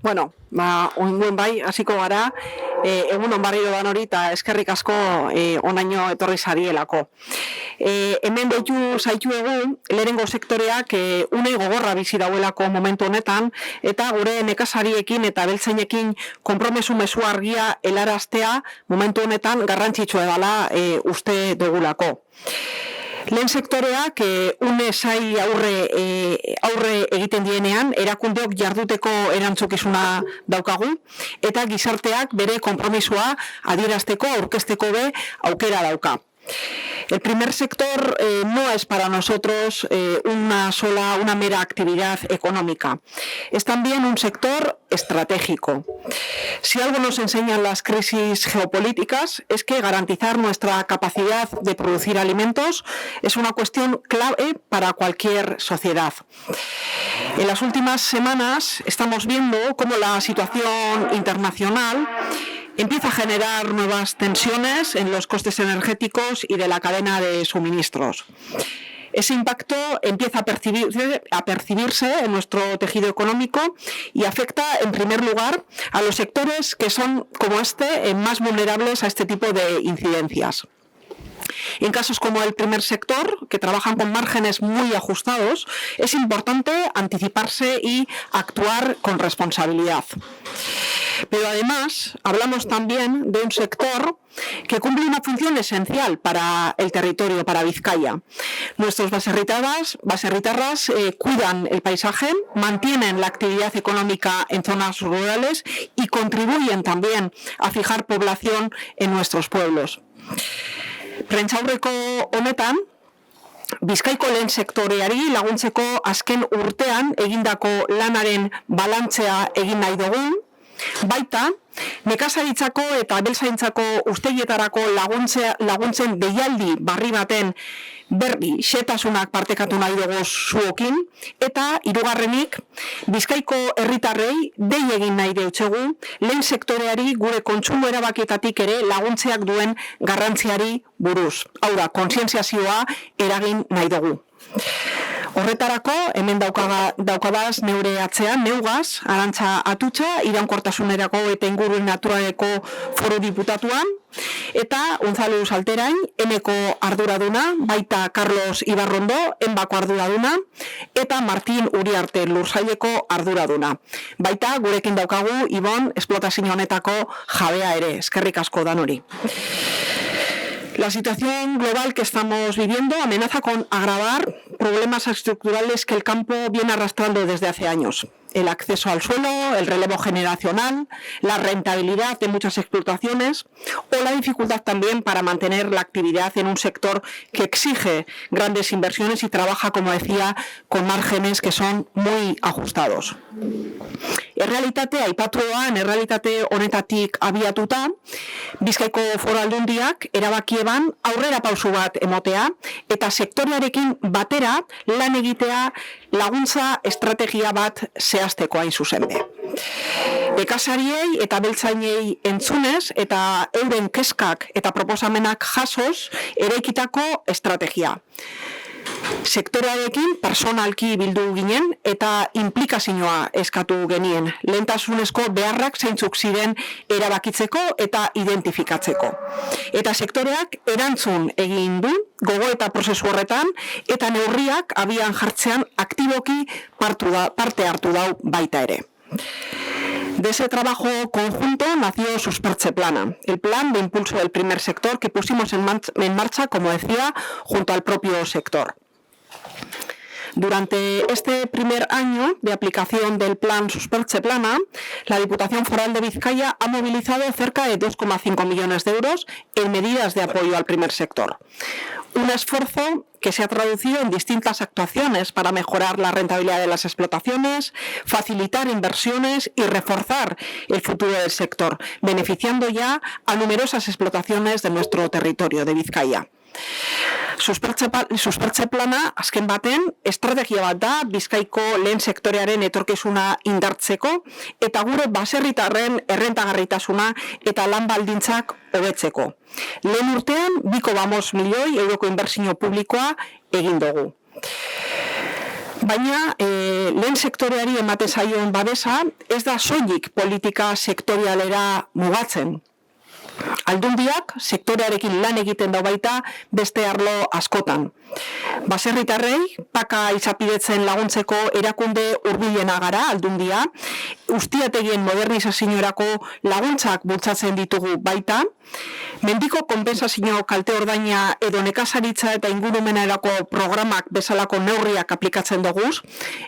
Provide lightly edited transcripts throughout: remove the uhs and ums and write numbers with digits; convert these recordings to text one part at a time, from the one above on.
Oinguen bai, hasiko gara, egun on barriro danori eta eskerrik asko onaino etorri zarielako. Hemen deitu zaitu egun, lehenengo sektoreak une gogorra bizi dauelako momentu honetan, eta gure nekazariekin eta abeltzainekin konpromesu mezu argia helaraztea momentu honetan garrantzitsua dela uste dugulako. Lehen sektoreak une zai aurre egiten dienean, erakundeok jarduteko erantzukizuna daukagu, eta gizarteak bere konpromisua adierazteko aurkezteko be aukera dauka. El primer sector no es para nosotros una mera actividad económica. Es también un sector estratégico. Si algo nos enseñan las crisis geopolíticas es que garantizar nuestra capacidad de producir alimentos es una cuestión clave para cualquier sociedad. En las últimas semanas estamos viendo cómo la situación internacional empieza a generar nuevas tensiones en los costes energéticos y de la cadena de suministros. Ese impacto empieza a percibirse en nuestro tejido económico y afecta en primer lugar a los sectores que son, como este, más vulnerables a este tipo de incidencias. En casos como el primer sector, que trabajan con márgenes muy ajustados, es importante anticiparse y actuar con responsabilidad. Pero además hablamos también de un sector que cumple una función esencial para el territorio, para Vizcaya. Nuestros baserritarras cuidan el paisaje, mantienen la actividad económica en zonas rurales y contribuyen también a fijar población en nuestros pueblos. Prentsaurreko honetan, Bizkaiko lehen sektoreari laguntzeko azken urtean egindako lanaren balantzea egin nahi dugu, baita, nekazaritzako eta abeltzaintzako uztegietarako laguntzen deialdi barri baten berri xetasunak partekatu nahi dugu zuokin, eta hirugarrenik, Bizkaiko herritarrei dei egin nahi deutsegu lehen sektoreari gure kontsumo erabakietatik ere laguntzeak duen garrantziari buruz. Hau da, kontzientziazioa eragin nahi dugu. Horretarako, hemen daukabaz neure atzean, neugaz, Arantza Atutxa, iraunkortasunerako eta inguruen naturaleko foru diputatuan, eta Unzalu Salterain, eneko arduraduna, baita Carlos Ibarrondo, enbako arduraduna, eta Martin Uriarte lursaileko arduraduna. Baita, gurekin daukagu, Ibon, esplotazio honetako jabea ere, eskerrik asko danori. La situación global que estamos viviendo amenaza con agravar problemas estructurales que el campo viene arrastrando desde hace años. El acceso al suelo, el relevo generacional, la rentabilidad de muchas explotaciones o la dificultad también para mantener la actividad en un sector que exige grandes inversiones y trabaja, como decía, con márgenes que son muy ajustados. Errealitate honetatik abiatuta, Bizkaiko Foru Aldundiak erabakieban aurrera pausu bat emotea eta sektorearekin batera lan egitea laguntza estrategia bat zehazteko hain zuzen be. Nekazariei eta abeltzainei entzunez eta euren kezkak eta proposamenak jasoz eraikitako estrategia. Sektorearekin personalki bildu ginen eta implikazioa eskatu genien, lehentasunezko beharrak zeintzuk ziren erabakitzeko eta identifikatzeko. Eta sektoreak erantzun egin du gogoeta prozesu horretan eta neurriak abian jartzean aktiboki parte hartu dau baita ere. De ese trabajo conjunto nació Suspertze Plana, el plan de impulso del primer sector que pusimos en marcha, como decía, junto al propio sector. Durante este primer año de aplicación del plan Suspertze Plana, la Diputación Foral de Vizcaya ha movilizado cerca de 2,5 millones de euros en medidas de apoyo al primer sector. Un esfuerzo que se ha traducido en distintas actuaciones para mejorar la rentabilidad de las explotaciones, facilitar inversiones y reforzar el futuro del sector, beneficiando ya a numerosas explotaciones de nuestro territorio de Vizcaya. Suspertze Plana, azken baten, estrategia bat da Bizkaiko lehen sektorearen etorkizuna indartzeko eta gure baserritarren errentagarritasuna eta lan baldintzak hobetzeko. Lehen urtean, 2,5 milioi euroko inbertsio publikoa egin dugu. Baina, lehen sektoreari ematen zaion babesa, ez da soilik politika sektorialera mugatzen. Aldundiak sektorearekin lan egiten da baita beste arlo askotan. Baserritarrei paka izapidetzen laguntzeko erakunde hurbilena gara aldundia, ustiategien modernizaziorako laguntzak bultzatzen ditugu baita, mendiko konpensazio kalte ordaina edo nekazaritza eta ingurumenerako programak bezalako neurriak aplikatzen dugu,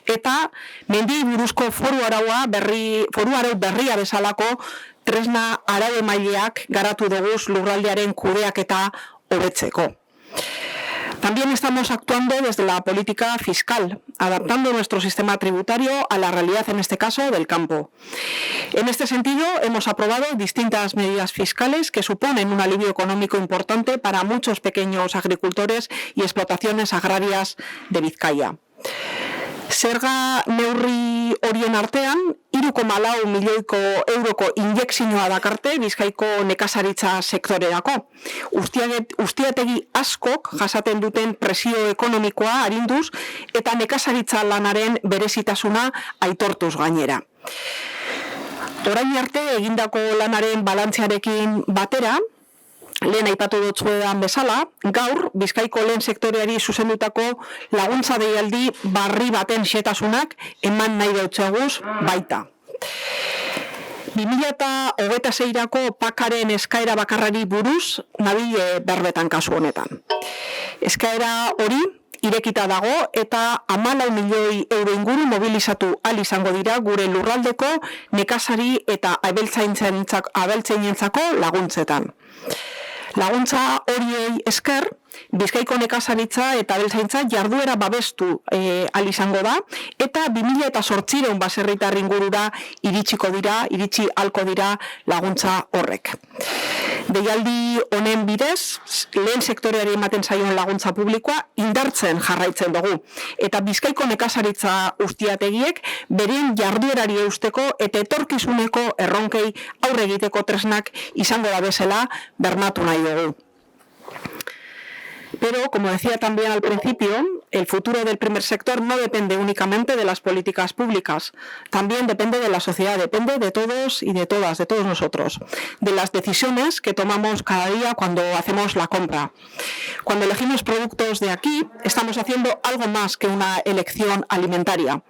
eta mendi buruzko foru arau berria bezalako tresna arau emaileak garatu dugu lurraldearen kudeaketa hobetzeko. También estamos actuando desde la política fiscal, adaptando nuestro sistema tributario a la realidad, en este caso, del campo. En este sentido, hemos aprobado distintas medidas fiscales que suponen un alivio económico importante para muchos pequeños agricultores y explotaciones agrarias de Bizkaia. Zerga neurri horien artean, 3,4 milioiko euroko injekzioa dakarte Bizkaiko nekazaritza sektorerako. Ustiategi askok jasaten duten presio ekonomikoa arinduz eta nekazaritza lanaren berezitasuna aitortuz gainera. Orain arte egindako lanaren balantzearekin batera, lehen aipatu dutzuedan bezala, gaur Bizkaiko lehen sektoreari zuzendutako laguntza deialdi barri baten xetasunak eman nahi deutzeguz baita. 2026ko pakaren eskaera bakarrari buruz nabile berbetan kasu honetan. Eskaera hori irekita dago eta 14 milioi euro inguru mobilizatu ahal izango dira gure lurraldeko nekazari eta abeltzainentzako laguntzetan. Laguntza horiei esker, Bizkaiko nekazaritza eta abeltzaintza jarduera babestu ahal izango da, eta 2008 baserritar ingurura iritsi halko dira laguntza horrek. Deialdi honen bidez, lehen sektoreari ematen zaion laguntza publikoa indartzen jarraitzen dugu, eta Bizkaiko nekazaritza ustiategiek berien jarduerari eusteko eta etorkizuneko erronkei aurre egiteko tresnak izango da bezala bermatu nahi dugu. Pero, como decía también al principio, el futuro del primer sector no depende únicamente de las políticas públicas, también depende de la sociedad, depende de todos y de todas, de todos nosotros, de las decisiones que tomamos cada día cuando hacemos la compra. Cuando elegimos productos de aquí, estamos haciendo algo más que una elección alimentaria.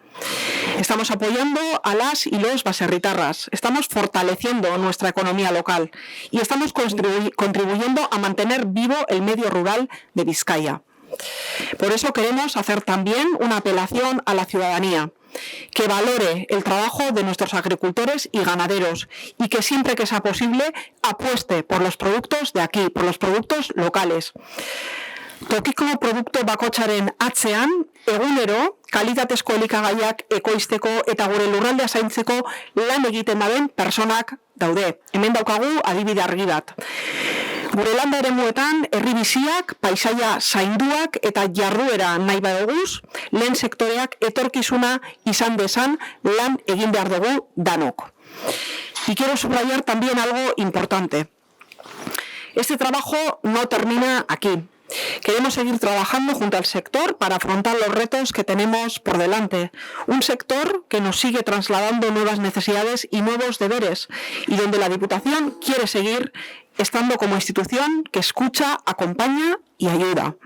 Estamos apoyando a las y los baserritarras, estamos fortaleciendo nuestra economía local y estamos contribuyendo a mantener vivo el medio rural de Bizkaia. Por eso queremos hacer también una apelación a la ciudadanía, que valore el trabajo de nuestros agricultores y ganaderos y que siempre que sea posible apueste por los productos de aquí, por los productos locales. Tokiko produktu bakotsaren atzean, egunero, kalitatezko elikagaiak ekoizteko eta gure lurraldea zaintzeko lan egiten daben personak daude. Hemen daukagu adibide argi bat. Gure landa eremuetan, herri biziak, paisaia zainduak eta jarduera nahi baduguz, lehen sektoreak etorkizuna izan dezan lan egin behar dugu danok. Y quiero subrayar también algo importante. Este trabajo no termina aquí. Queremos seguir trabajando junto al sector para afrontar los retos que tenemos por delante. Un sector que nos sigue trasladando nuevas necesidades y nuevos deberes y donde la Diputación quiere seguir estando como institución que escucha, acompaña y ayuda.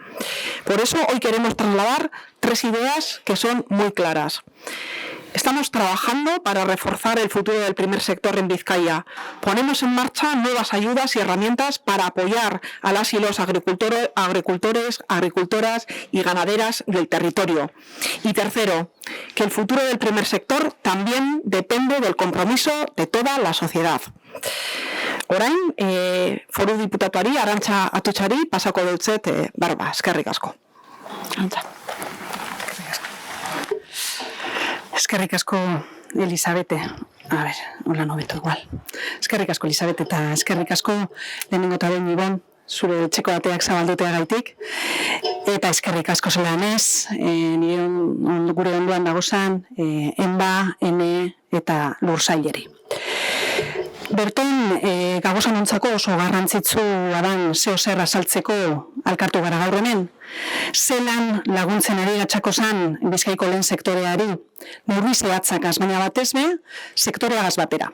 Por eso hoy queremos trasladar 3 ideas que son muy claras. Estamos trabajando para reforzar el futuro del primer sector en Bizkaia. Ponemos en marcha nuevas ayudas y herramientas para apoyar a las y los agricultores, agricultoras y ganaderas del territorio. Y tercero, que el futuro del primer sector también depende del compromiso de toda la sociedad. Orain, foru diputatuari, Arantxa Atutxari, pasako deutzet, barba, eskerrik asko. Arantxa. Eskerrik asko, Elisabete. A ver, hola nobeto igual. Eskerrik asko, Elisabete, eta eskerrik asko lehenengo eta behin Ibon, zure etxeko ateak zabaldutea gaitik. Eta eskerrik asko zelan ez, gure ondoan dagozan, enba, ene eta lursaileri. Berton, gagozanontzako oso garrantzitsua dan zeo zer azaltzeko alkartu gara gaur hemen. Zelan laguntzen ari gatxako zan Bizkaiko lehen sektoreari, neurri zehatzakaz, baina batez be, sektoreagaz batera.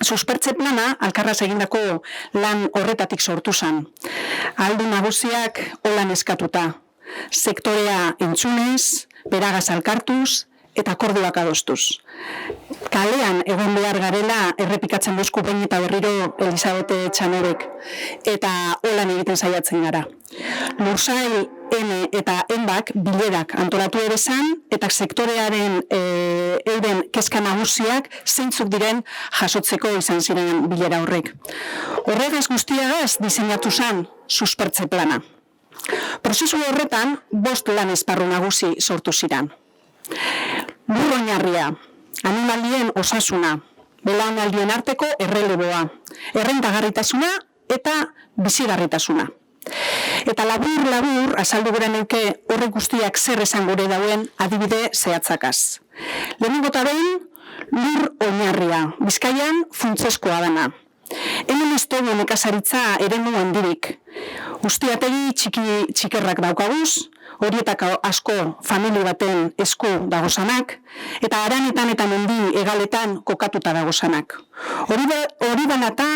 Suspertze plana alkarraz egindako lan horretatik sortu zan. Ahaldun nagusiak holan eskatuta. Sektorea entzunez, beragaz alkartuz eta akorduak adostuz. Kalean egon behar garela errepikatzen duzku behin eta berriro Elisabete Txanorek, eta holan egiten saiatzen gara. Lursail N eta Enbak bilerak antolatu ere zan, eta sektorearen euren kezka nagusiak zeintzuk diren jasotzeko izan ziren bilera horrek. Horregaz guztiagaz diseinatu zan suspertze plana. Prozesu horretan 5 lan esparru nagusi sortu ziren. Lur oinarria, animalien osasuna, belaunaldien arteko erreleboa, errentagarritasuna eta bizigarritasuna. Eta labur azaldu gure neuke horrek guztiak zer esan gure dauen adibide zehatzakaz. Lehenengo eta behin, lur oinarria, Bizkaian funtseskoa dana. Hemen ez dugu nekazaritza eremu handirik. Ustiategi txikerrak daukaguz, horietako asko famili baten esku dagozanak, eta haranetan eta mendi egaletan kokatuta dagozanak. Hori banata,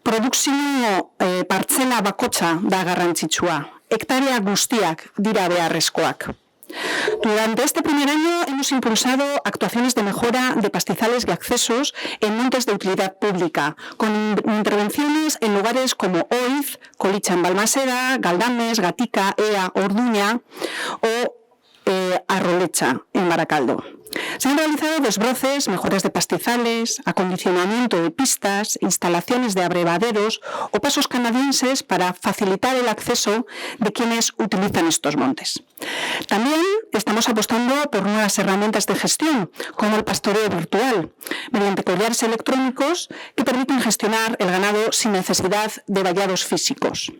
produkzio partzela bakotxa da garrantzitsua. Hektarea guztiak dira beharrezkoak. Durante este primer año hemos impulsado actuaciones de mejora de pastizales y accesos en montes de utilidad pública, con intervenciones en lugares como Oiz, Colicha en Balmaseda, Galdames, Gatica, Ea, Orduña o Arrolecha en Baracaldo. Se han realizado desbroces, mejoras de pastizales, acondicionamiento de pistas, instalaciones de abrevaderos o pasos canadienses para facilitar el acceso de quienes utilizan estos montes. También estamos apostando por nuevas herramientas de gestión, como el pastoreo virtual, mediante collares electrónicos que permiten gestionar el ganado sin necesidad de vallados físicos.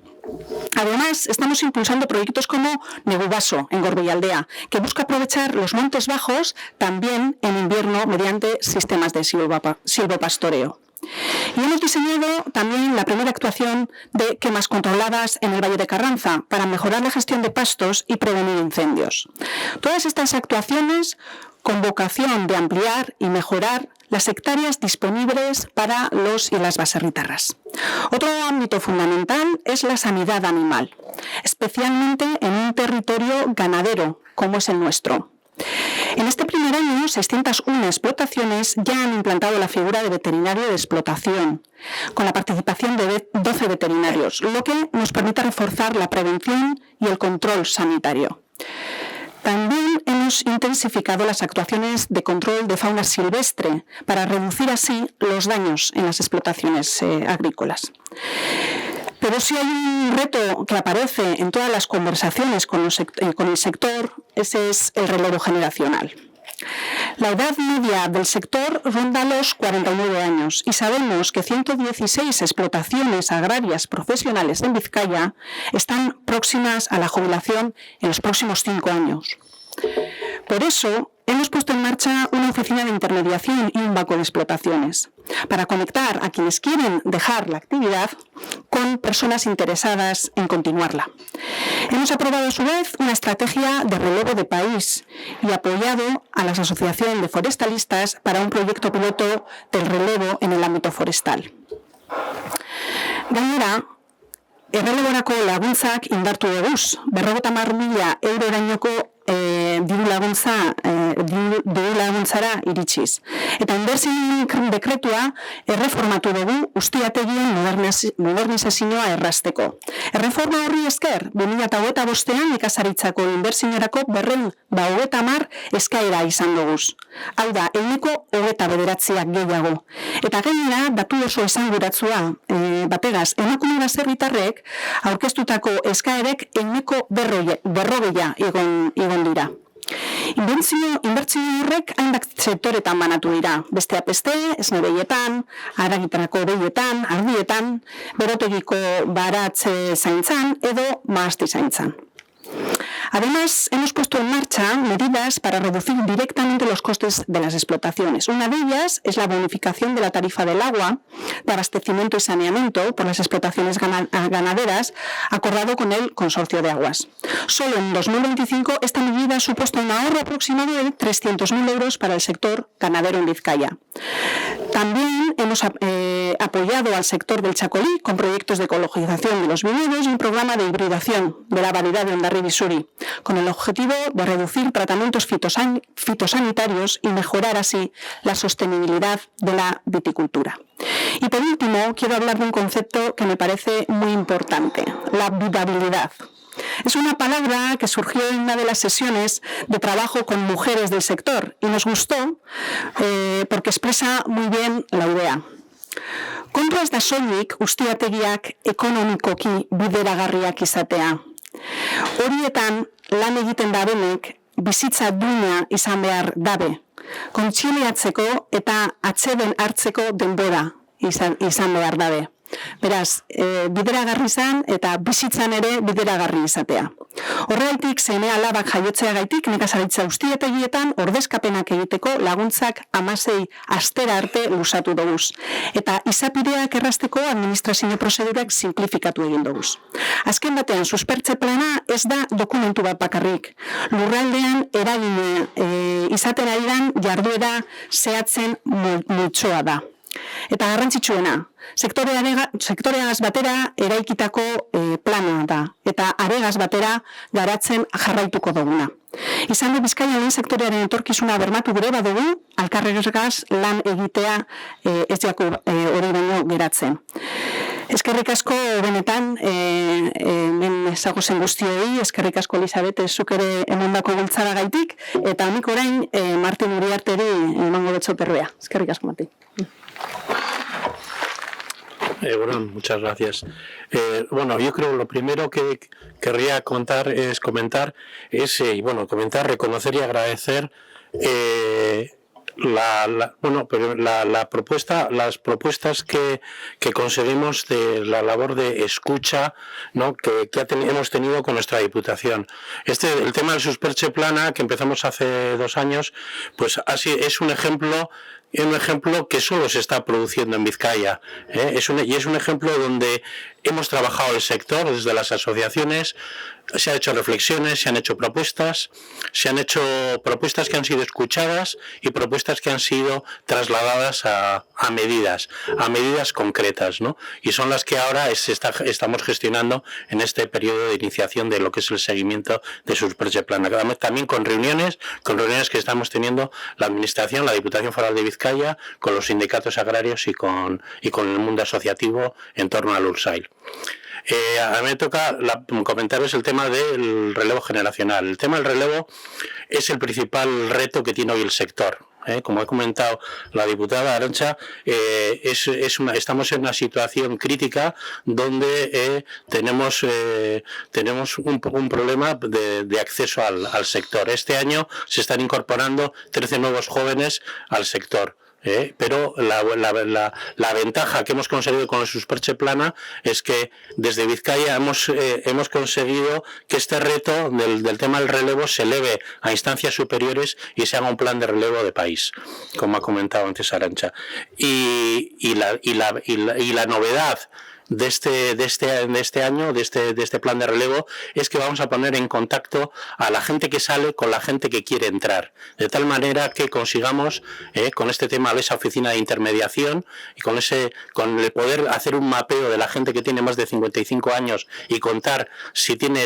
Además, estamos impulsando proyectos como Negubaso, en Gorbeialdea, que busca aprovechar los montes bajos también en invierno mediante sistemas de silvopastoreo. Y hemos diseñado también la primera actuación de quemas controladas en el Valle de Carranza para mejorar la gestión de pastos y prevenir incendios. Todas estas actuaciones con vocación de ampliar y mejorar las hectáreas disponibles para los y las baserritarras. Otro ámbito fundamental es la sanidad animal, especialmente en un territorio ganadero como es el nuestro. En este primer año, 601 explotaciones ya han implantado la figura de veterinario de explotación, con la participación de 12 veterinarios, lo que nos permite reforzar la prevención y el control sanitario. También hemos intensificado las actuaciones de control de fauna silvestre para reducir así los daños en las explotaciones agrícolas. Pero si hay un reto que aparece en todas las conversaciones con el sector, ese es el relevo generacional. La edad media del sector ronda los 49 años y sabemos que 116 explotaciones agrarias profesionales en Vizcaya están próximas a la jubilación en los próximos 5 años. Por eso, hemos puesto en marcha una oficina de intermediación y un banco de explotaciones para conectar a quienes quieren dejar la actividad con personas interesadas en continuarla. Hemos aprobado a su vez una estrategia de relevo de país y apoyado a las asociaciones de forestalistas para un proyecto piloto del relevo en el ámbito forestal. Gainera, erreleborako laguntzak indartu duguz, 50.000 eurorainoko diru laguntzara iritsiz. Eta inbertsioen dekretua erreformatu dugu ustiategien modernizazioa errazteko. Erreforma horri esker, 2025an nekazaritzako inbertsiorako 250 eskaera izan duguz. Hau da, 29% gehiago. Eta gainera, datu oso esanguratsua bategaz, emakume baserritarrek aurkeztutako eskaerek 40% egon dira. Inbertsio horrek hainbat sektoretan banatu dira. Besteak beste, esnebeietan, haragitarako behietan, ardietan, berotegiko baratze zaintzan edo mahasti zaintzan. Además, hemos puesto en marcha medidas para reducir directamente los costes de las explotaciones. Una de ellas es la bonificación de la tarifa del agua, de abastecimiento y saneamiento por las explotaciones ganaderas, acordado con el Consorcio de Aguas. Solo en 2025 esta medida ha supuesto un ahorro aproximado de 300.000 euros para el sector ganadero en Vizcaya. También hemos apoyado al sector del chacolí con proyectos de ecologización de los viñedos y un programa de hibridación de la variedad de Hondarribia Suri, con el objetivo de reducir tratamientos fitosanitarios y mejorar así la sostenibilidad de la viticultura. Y por último, quiero hablar de un concepto que me parece muy importante, la vidabilidad. Es una palabra que surgió en una de las sesiones de trabajo con mujeres del sector y nos gustó porque expresa muy bien la idea. Kontra ez da soilik ustiategiak ekonomikoki bideragarriak izatea. Horietan lan egiten dabenek bizitza duina izan behar dabe. Kontziliatzeko eta atseden hartzeko denbora izan behar dabe. Beraz, bideragarri izan eta bizitzan ere bideragarri izatea. Horregatik, seme alabak jaiotzeagaitik nekazaritza ustiategietan ordezkapenak egiteko laguntzak 16 astera arte luzatu doguz. Eta izapideak errazteko administrazio prozedurak simplifikatu egin doguz. Azken batean, suspertze plana ez da dokumentu bat bakarrik. Lurraldean eragin izaten ari den jarduera zehatzen multzoa da. Eta garrantzitsuena, sektoreagaz batera eraikitako plana da, eta aregaz batera garatzen jarraituko duguna. Izan du Bizkaia lehen sektorearen etorkizuna bermatu gure badugu, alkarregaz lan egitea ez jako hori baino geratzen. Eskerrik asko benetan, hemen zagozen guztioi, eskerrik asko Elisabete zuk ere emandako bultzara gaitik, eta honik orain Martin Uriarteri emango betzo perrea. Eskerrik asko, Martin. Bueno, muchas gracias. Bueno, yo creo que lo primero que querría comentar, reconocer y agradecer las propuestas que conseguimos de la labor de escucha, ¿no? que hemos tenido con nuestra Diputación. El tema del suspertze plana, que empezamos hace 2 años, pues así es un ejemplo que solo se está produciendo en Vizcaya, y es un ejemplo donde hemos trabajado el sector desde las asociaciones, se han hecho reflexiones, se han hecho propuestas que han sido escuchadas y propuestas que han sido trasladadas a medidas concretas, ¿no? Y son las que ahora estamos gestionando en este periodo de iniciación de lo que es el seguimiento de suspertze plana. También con reuniones que estamos teniendo la Administración, la Diputación Foral de Vizcaya, con los sindicatos agrarios y con el mundo asociativo en torno al URSAIL. A mí me toca comentarles el tema del relevo generacional. El tema del relevo es el principal reto que tiene hoy el sector. Como ha comentado la diputada Arantxa, estamos en una situación crítica donde tenemos un problema de acceso al sector. Este año se están incorporando 13 nuevos jóvenes al sector. Pero la ventaja que hemos conseguido con el suspertze plana es que desde Vizcaya hemos conseguido que este reto del tema del relevo se eleve a instancias superiores y se haga un plan de relevo de país, como ha comentado antes Arantxa. Y la novedad de este año, de este plan de relevo, es que vamos a poner en contacto a la gente que sale con la gente que quiere entrar, de tal manera que consigamos con este tema de esa oficina de intermediación y con el poder hacer un mapeo de la gente que tiene más de 55 años y contar si tiene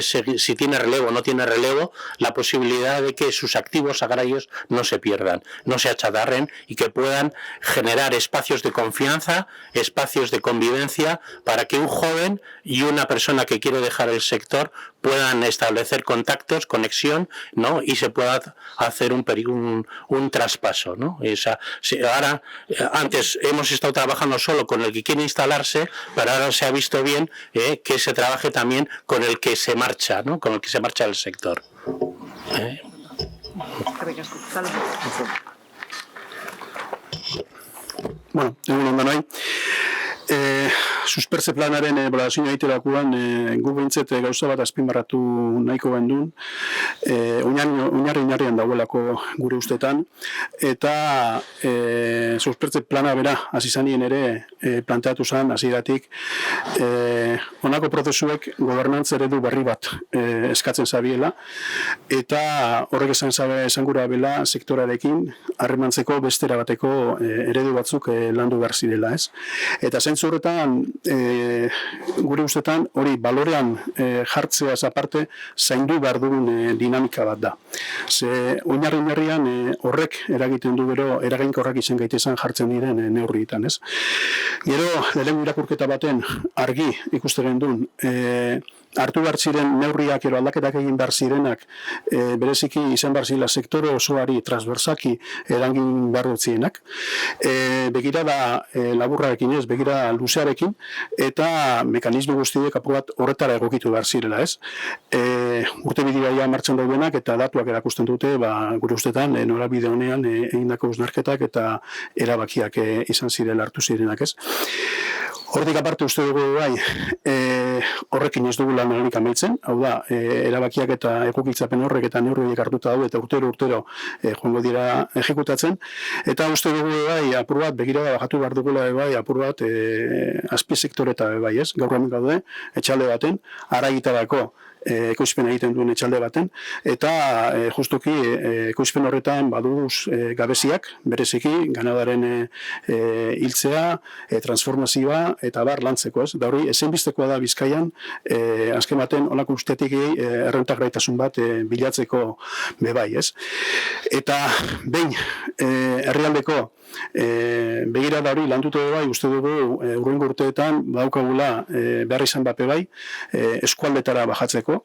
relevo o no tiene relevo, la posibilidad de que sus activos agrarios no se pierdan, no se achatarren y que puedan generar espacios de confianza, espacios de convivencia, para que un joven y una persona que quiere dejar el sector puedan establecer contactos, conexión, ¿no? Y se pueda hacer un traspaso, ¿no? Ahora, antes hemos estado trabajando solo con el que quiere instalarse, pero ahora se ha visto bien que se trabaje también con el que se marcha, ¿no? Con el que se marcha del sector. Bueno, egun ondo nahi. suspertze planaren ebaluazioa egiterakoan gu behintzat gauza bat azpimarratu nahiko gendun, oinarrian dagoelako gure ustetan, eta suspertze plana bera hasi zanien ere planteatu zen hasieratik honako prozesuek gobernantza eredu berri bat eskatzen zabiela, eta horrek esan gura bela sektorarekin harremantzeko bestera bateko eredu batzuk landu behar zirela, ez? Eta zentzu horretan, gure ustetan, hori balorean jartzeaz aparte, zaindu behar dugun dinamika bat da. Ze oinarrian horrek eragiten du gero, eraginkorrak izan gaitezen jartzen diren neurrietan, ez? Gero, lehenengo irakurketa baten argi ikusten duen, hartu behar ziren neurriak ero aldaketak egin behar zirenak bereziki izan behar zila sektore osoari transversaki erangin behar dutzienak. Begira da laburrarekin ez, begira luzearekin, eta mekanismo guztiek apur bat horretara egokitu behar zirela ez. Urte bidigaia martxan daudenak eta datuak erakusten dute, gure ustetan norabide honean egindako usnarketak eta erabakiak izan zirela hartu zirenak ez. Hortik aparte uste dugu bai, horrekin ez dugu lan horik amaitzen, hau da, erabakiak eta egokitzapen horrek eta neurriak hartuta daude eta urtero joango dira ejekutatzen, eta uste dugu bai, apur bat, begirada bajatu behar dugula bai, apur bat, azpisektoreta bai ez, gaur hemen gaude, etxalde baten, araitarako ekoizpen egiten duen etxalde baten, eta justuki ekoizpen horretan baduz gabeziak, bereziki, ganadaren hiltzea, transformazioa, eta bar lantzeko, ez? Da hori, ezinbestekoa da Bizkaian, azken baten, olako ustetik errentagarritasun bat bilatzeko bebai, ez? Eta behin, herrialdeko begirada hori landutu bai, uste dugu hurrengo urteetan badaukagula behar izan bape bai, eskualdetara bajatzeko.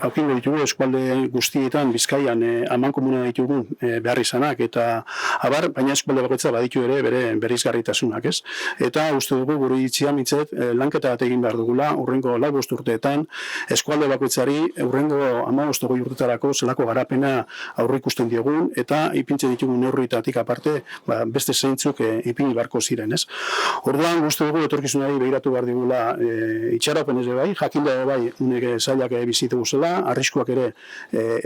Haukingo ditugu eskualde guztietan Bizkaian amankomuna ditugu behar izanak, eta abar, baina eskualde bakoitza baditu ere bere bereizgarritasunak, ez? Eta uste dugu gure itzia mitzet lanketa bat egin behar dugula, hurrengo 4 urteetan, eskualde bakoitzari hurrengo 15 urtetarako zelako garapena aurrikusten diogun, eta ipintze ditugun neurrietatik aparte beste zeintzuk ipini barko ziren, ez? Orduan, uste dugu etorkizunari begiratu behar digula itxarapen ez bai, jakinda bai, unek zailak bizitu guzela, arriskuak ere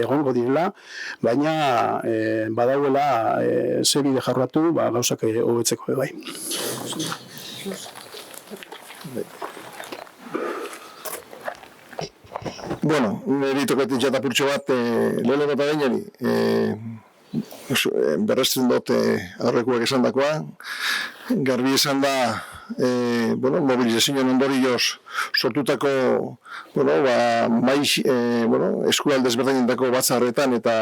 egongo direla, baina badauela ze bide jarratu, gauzak hobetzeko bai. Bueno, niri tokatik jatapurtxo bat, lehenengo eta gainari, berrezten dut aurrekuak esan dakoa, garbi esan da mobilizazioen ondorioz sortutako eskualde ezberdinetako batzarretan eta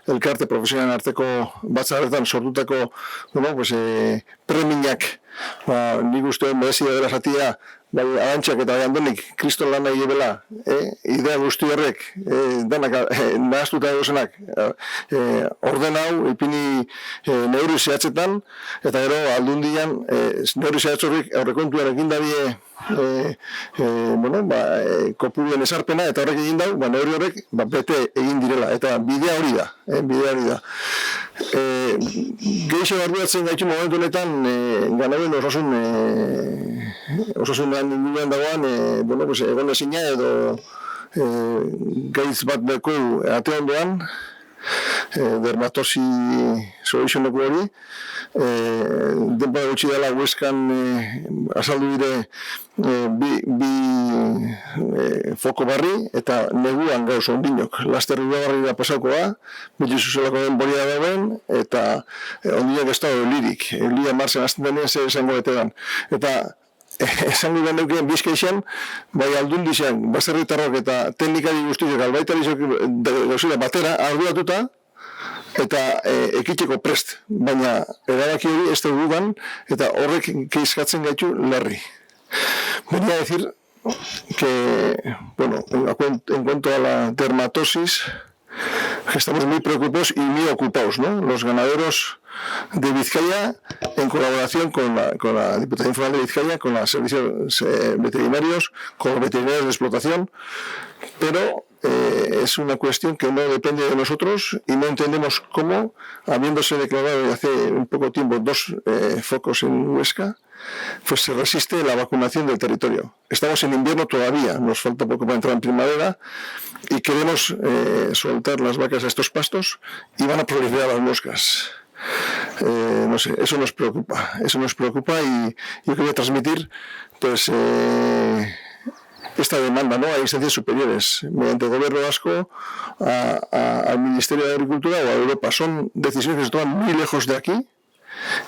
elkarte profesionalen arteko batzarretan sortutako premiak nik uste merezia dela zatia bai, arantxak eta andonik kriston lan nahi ebela, idea guzti horrek, denak nahaztuta egozenak, orden hau, ipini neurri zehatzetan, eta gero aldundian neurri zehatz horrek aurrekontuan egin dabie kopuruen esarpena, eta horrek egin dau, neurri horrek bete egin direla, eta bidea hori da. Gehixo barduatzen gaitu momentu honetan ganauen osasunean inguruan dagoan egon ezina edo gaitz bat beko ate ondoan dermatosi soluzioneko hori denpa gutxi dela Huescan azaldu dire bi foko barri eta neguan gauz ondinok laster udabarrira pasaukoa beti zuzelako den boria dagoen eta ondinok ez da lirik lia marzen azten denean zer esango betegan eta esango den dukien Bizkaixan bai aldundizean baserritarrok eta teknikari guztiak albaitari gauzira batera arduratuta eta ekitzeko prest, baina erabaki hori ez da dudan eta horrek keizkatzen gaitu larri. Venía a decir que, en cuanto a la dermatosis, estamos muy preocupados y muy ocupados, ¿no? Los ganaderos de Vizcaya, en colaboración con la Diputación Foral de Vizcaya, con los servicios veterinarios, con los veterinarios de explotación, pero es una cuestión que no depende de nosotros y no entendemos cómo, habiéndose declarado hace un poco tiempo 2 focos en Huesca, pues se resiste la vacunación del territorio. Estamos en invierno todavía, nos falta poco para entrar en primavera y queremos soltar las vacas a estos pastos y van a proliferar las moscas. No sé, eso nos preocupa y yo quería transmitir pues esta demanda, ¿no?, a instancias superiores, mediante el gobierno vasco, al Ministerio de Agricultura o a Europa. Son decisiones que se toman muy lejos de aquí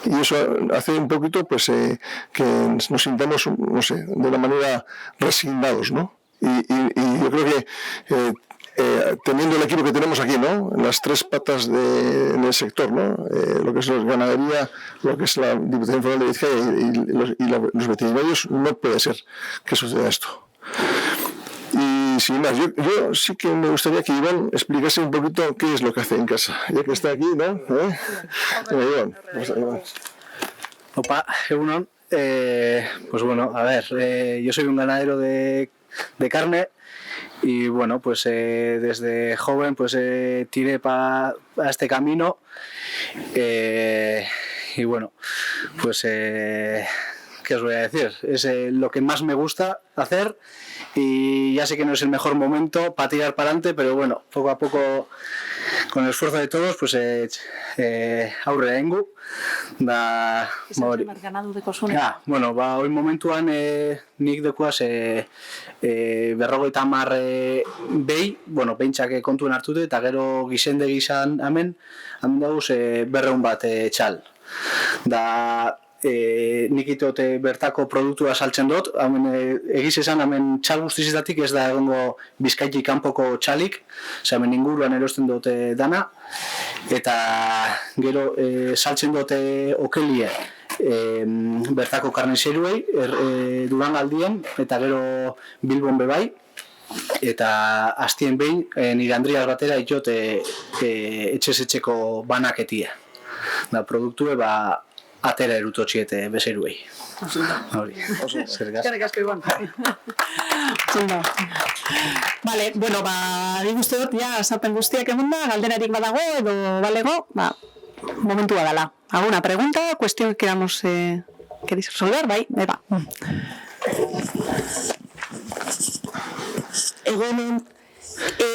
y eso hace un poquito pues que nos sintamos, no sé, de una manera resignados, ¿no? Y yo creo que teniendo el equipo que tenemos aquí, ¿no?, las 3 patas en el sector, ¿no?, lo que es la ganadería, lo que es la Diputación Foral de Vizcaya y los veterinarios, no puede ser que suceda esto. Y sin más, yo sí que me gustaría que Iván explicase un poquito qué es lo que hace en casa, ya que está aquí, ¿no? Iván, Opa, egunon. Pues bueno, a ver, yo soy un ganadero de carne y bueno, pues desde joven pues tiré a este camino y bueno, pues ¿qué os voy a decir? Es lo que más me gusta hacer y ya sé que no es el mejor momento para tirar para adelante, pero bueno, poco a poco, con el esfuerzo de todos, pues aurrera ingu da hori. Bueno, hori momentuan nik dekuaz 50 behi, bueno, behintzak kontuen hartute, eta gero gizende gizan hemen dauz 200 bat txal. Da nik itote bertako produktua saltzen dut, egiz esan hemen txal guztizetatik ez da egongo Bizkaitik kanpoko txalik, hemen inguruan erosten dute dana, eta gero saltzen dute okelie bertako karnizeruei Durangaldien, eta gero Bilbon bebai, eta hastien behin nire Andriaz batera itxot etxez-etxeko banaketia. Da produktue atera erutotxiete bezeruei. Eskerrik asko, Iban. Vale, bueno, nik uste dut, ja, azalpen guztiak emunda, galderarik badago edo balego, momentua dela. ¿Alguna pregunta? ¿Cuestión que queramos queréis resolver? Bai, eba. Bueno,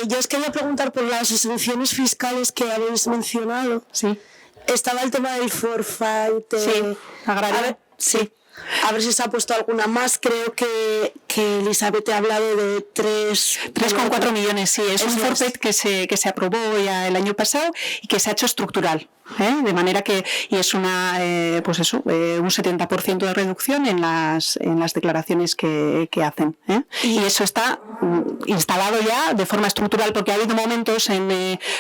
yo os quería preguntar por las exenciones fiscales que habéis mencionado. Sí. Estaba el tema del forfait. Sí, agrario. Sí. A ver si se ha puesto alguna más. Creo que Elizabeth ha hablado de 3,4 millones, sí. Es un forfait que se aprobó ya el año pasado y que se ha hecho estructural. De manera que, y es una, pues eso, un 70% de reducción en las declaraciones que hacen. Y eso está instalado ya de forma estructural, porque ha habido momentos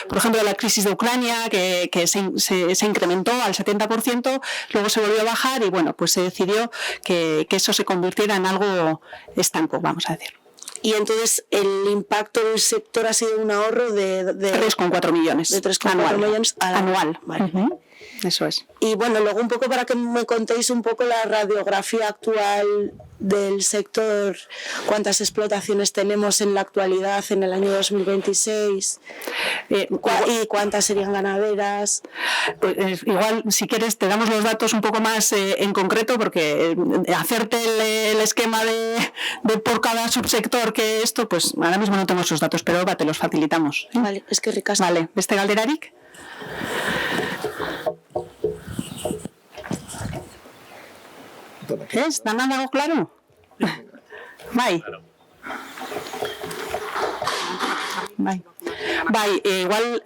por ejemplo, la crisis de Ucrania, que se incrementó al 70%, luego se volvió a bajar y bueno, pues se decidió que eso se convirtiera en algo estanco, vamos a decir. Y entonces el impacto del sector ha sido un ahorro de 3,4 millones. De 3,4 millones anual. Vale. Eso es. Y bueno, luego un poco para que me contéis un poco la radiografía actual del sector, cuántas explotaciones tenemos en la actualidad en el año 2026 y cuántas serían ganaderas. Pues, igual, si quieres, te damos los datos un poco más en concreto, porque hacerte el esquema de por cada subsector que esto, pues ahora mismo no tengo esos datos, pero te los facilitamos. Vale, es que ricas. Vale, ¿beste galderarik? Ez, dana dago klaro? Bai. Bai, igual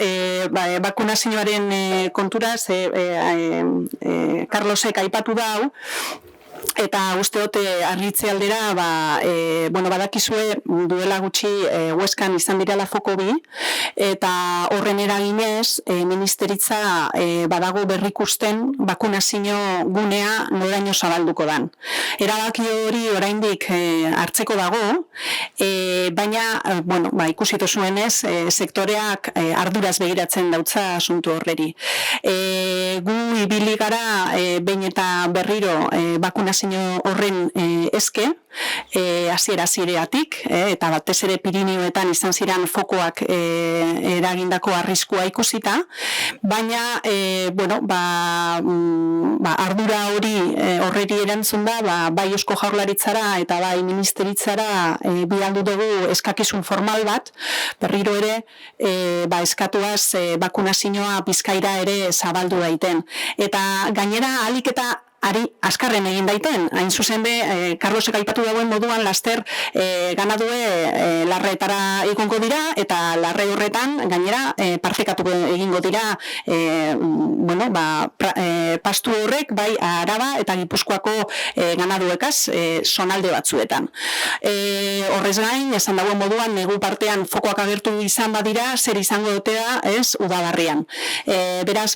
bakunazioaren konturaz Carlosek aipatu da hau, eta uste dut argitze aldera badakizue duela gutxi Hueskan izan direla foko bi, eta horren eraginez ministeritza badago berrikusten bakunazio gunea noraino zabalduko dan. Erabaki hori oraindik hartzeko dago, baina ikusito zuenez sektoreak arduraz begiratzen dautza asuntu horreri. Gu ibili gara behin eta berriro bakunazio vakunazio horren eske, hasieratik, eta batez ere Pirineoetan izan ziren fokoak eragindako arriskua ikusita, baina ardura horreri erantzun da, bai Eusko Jaurlaritzara eta bai Ministeritzara bidaldu dugu eskakizun formal bat, berriro ere eskatuaz bakunazioa Bizkaira ere zabaldu daiten. Eta gainera ahalik eta ari askarren egin daiten, hain zuzen be, Carlosek aipatu dagoen moduan laster ganadue larreetara igongo dira, eta larre horretan gainera partekatu egingo dira pastu horrek bai Araba eta Gipuzkoako ganaduekaz zonalde batzuetan. Horrez gain, esan dagoen moduan, negu partean fokoak agertu izan badira, zer izango dotea udabarrian. Beraz,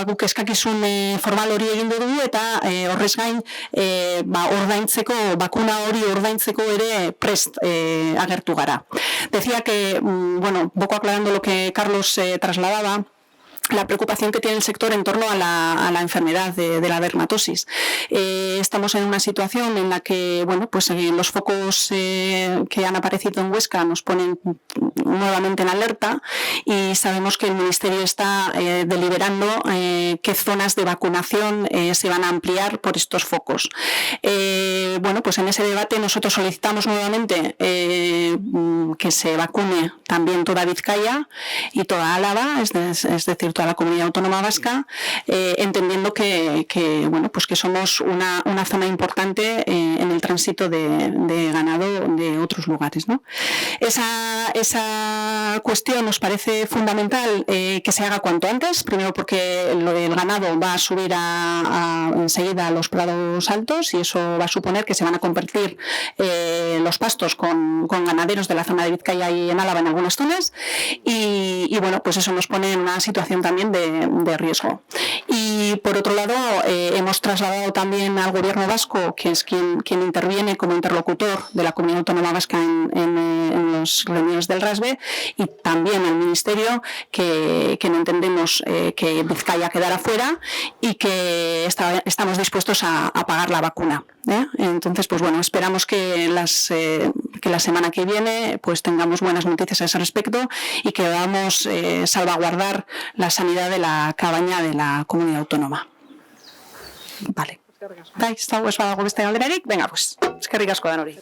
guk eskakizun formal hori egin dugu, eta horrez gain bakuna hori ordaintzeko ere prest agertu gara. Decía que, poco aclarando lo que Carlos trasladaba, la preocupación que tiene el sector en torno a la enfermedad de la dermatosis. Estamos en una situación en la que los focos que han aparecido en Huesca nos ponen nuevamente en alerta, y sabemos que el Ministerio está deliberando qué zonas de vacunación se van a ampliar por estos focos. En ese debate nosotros solicitamos nuevamente que se vacune también toda Vizcaya y toda Álava, es decir, toda la comunidad autónoma vasca, entendiendo que somos una zona importante en el tránsito de ganado de otros lugares, ¿no? Esa cuestión nos parece fundamental que se haga cuanto antes, primero porque el ganado va a subir enseguida a los prados altos, y eso va a suponer que se van a convertir los pastos con ganaderos de la zona de Vizcaya y en Álava en algunas zonas, y eso nos pone en una situación también de riesgo. Y por otro lado, hemos trasladado también al Gobierno vasco, que es quien interviene como interlocutor de la Comunidad Autónoma Vasca en las reuniones del RASBE, y también al Ministerio, que no entendemos que Vizcaya quedara fuera, y que estamos dispuestos a pagar la vacuna. Entonces, esperamos que la semana que viene tengamos buenas noticias a ese respecto, y que podamos salvaguardar la sanidad de la cabaña de la comunidad autónoma. Vale. Bai, ez dago beste galderarik? Venga, eskerrik asko danori.